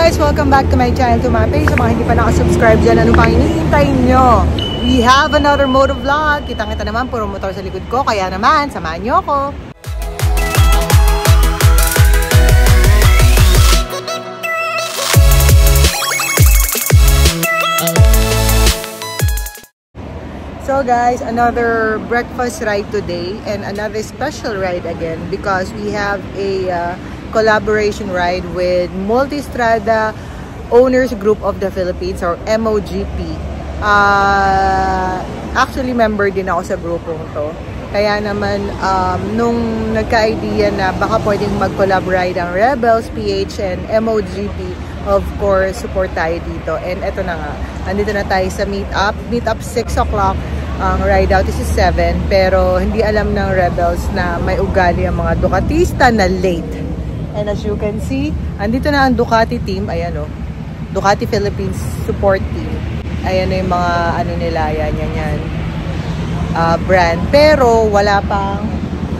guys! Welcome back to my channel, to my page. Sa mga hindi pa nakasubscribe dyan, ano pang hinihintay nyo? We have another moto vlog. Kitang-kita naman, puro motor sa likod ko. Kaya naman, samahan nyo ako. So guys, another breakfast ride today and another special ride again because we have a collaboration ride with Multistrada Owners Group of the Philippines or MOGP. Actually, member din ako sa grupong to. Kaya naman, nung nagka-idea na baka pwedeng mag-collab ride ang Rebels, PH, and MOGP, of course, support tayo dito. And eto na nga, andito na tayo sa meetup. Meetup 6 o'clock. Ang ride out is 7. Pero hindi alam ng Rebels na may ugali ang mga Ducatista na late. And as you can see, andito na ang Ducati team. Ayan o. Ducati Philippines support team. Ayan na yung mga ano nila. Yan. Brand. Pero wala pang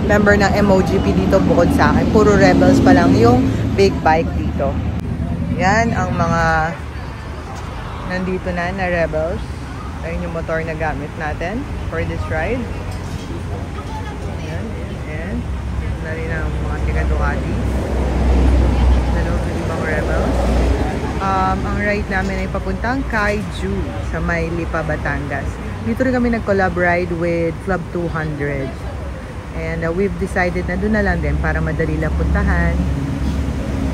member ng MOGP dito bukod sa akin. Puro Rebels pa lang yung big bike dito. Yan ang mga nandito na Rebels. Ayun yung motor na gamit natin for this ride. Ayan. Dito na rin ang mga tiga Ducati. Dalawa yung ibang Rebels. Ang ride namin ay papuntang Kaiju sa may Lipa, Batangas. Dito rin kami nag-collab ride with Club 200. And we've decided na doon na lang din para madali lang puntahan.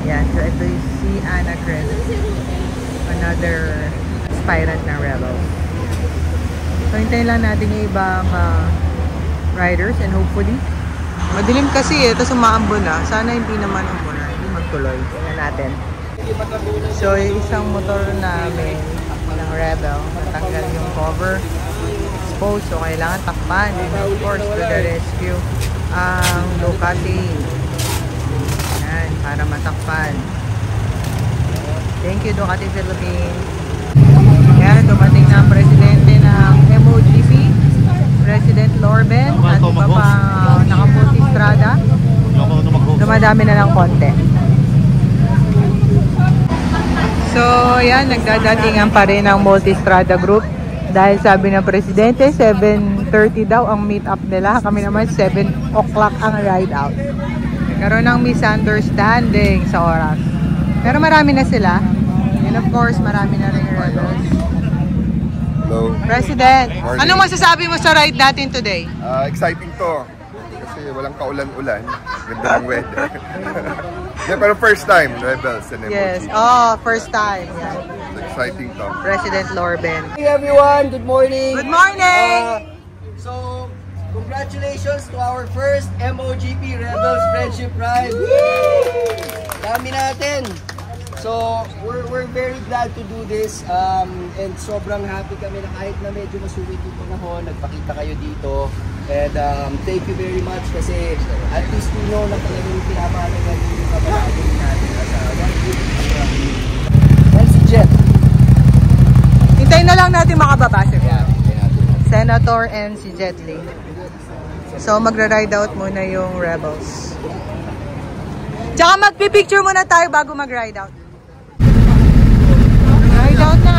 Yan. So ito yung si Anna Cres. Another aspirant na Rebel. So hintayin lang natin yung ibang riders and hopefully madilim kasi tapos umaambon na. Sana hindi naman ambon na. Hindi magtuloy. Tingnan natin. So yung isang motor namin ng Rebel, natanggal yung cover, exposed, so kailangan takpan. And of course, to the rescue ang Ducati. Yan, para matakpan. Thank you, Ducati Philippines. Yan, dumating na ang presidente ng MOGP, President Lorben, at iba pa naka-Multistrada. Dumadami na ng konti. So, yan, nagdadatingan pa rin ang Multistrada Group. Dahil sabi ng presidente, 7:30 daw ang meet-up nila. Kami naman, 7 o'clock ang ride out. Nagkaroon ng misunderstanding sa oras. Pero marami na sila. And of course, marami na rin Rebels. Hello. President, anong masasabi mo sa ride natin today? Exciting to. Kasi walang kaulan-ulan. Ganda ng weather. Yeah, pero first time, Rebels and MOGP. Yes, first time. Yeah. Exciting to. President Lorben. Hey everyone, good morning. Good morning! So, congratulations to our first MOGP Rebels Friendship Ride. Dami natin. So, we're very glad to do this and sobrang happy kami na kahit na medyo masulit yung panahon, nagpakita kayo dito. And thank you very much kasi at least we know na talagang pinapahalagan yung kabalagin natin as a one group. And si Jet. Hintayin na lang natin makababa siya. Senator and si Jet Li. So, magra-ride out muna yung Rebels. Tsaka magpipicture muna tayo bago mag-ride out. Ride out na.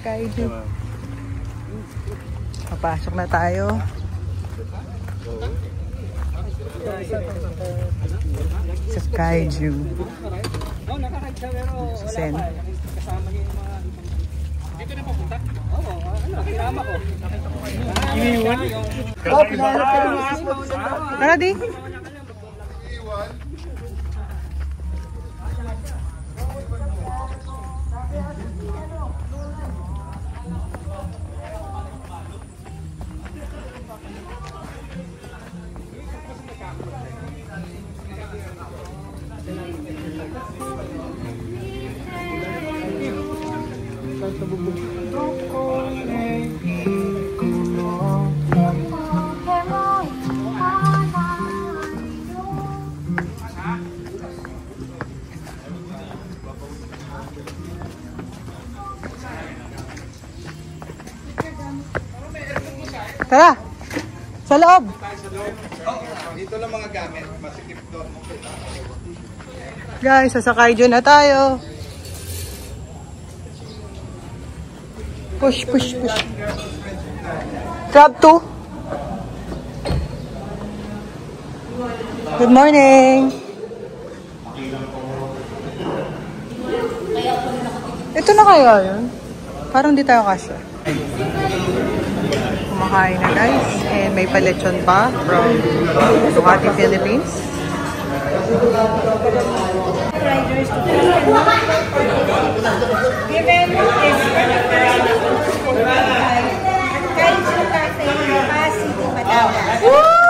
Kaiju. Papasok na tayo. Sa Kaiju. Sa Sen. Dito na pupunta? Oo, kinama ko. Tara di. Tara! Sa loob! Dito lang mga gamit, masikip doon. Guys, sa Kaiju na tayo. Push, push, push. Grab 2. Good morning. Ito na kaya yun? Parang di tayo kasya. Kumakain na guys. And may palechon pa from Ducati Philippines. Riders to given this Kaiju Cafe Pasig, Batangas. Woo!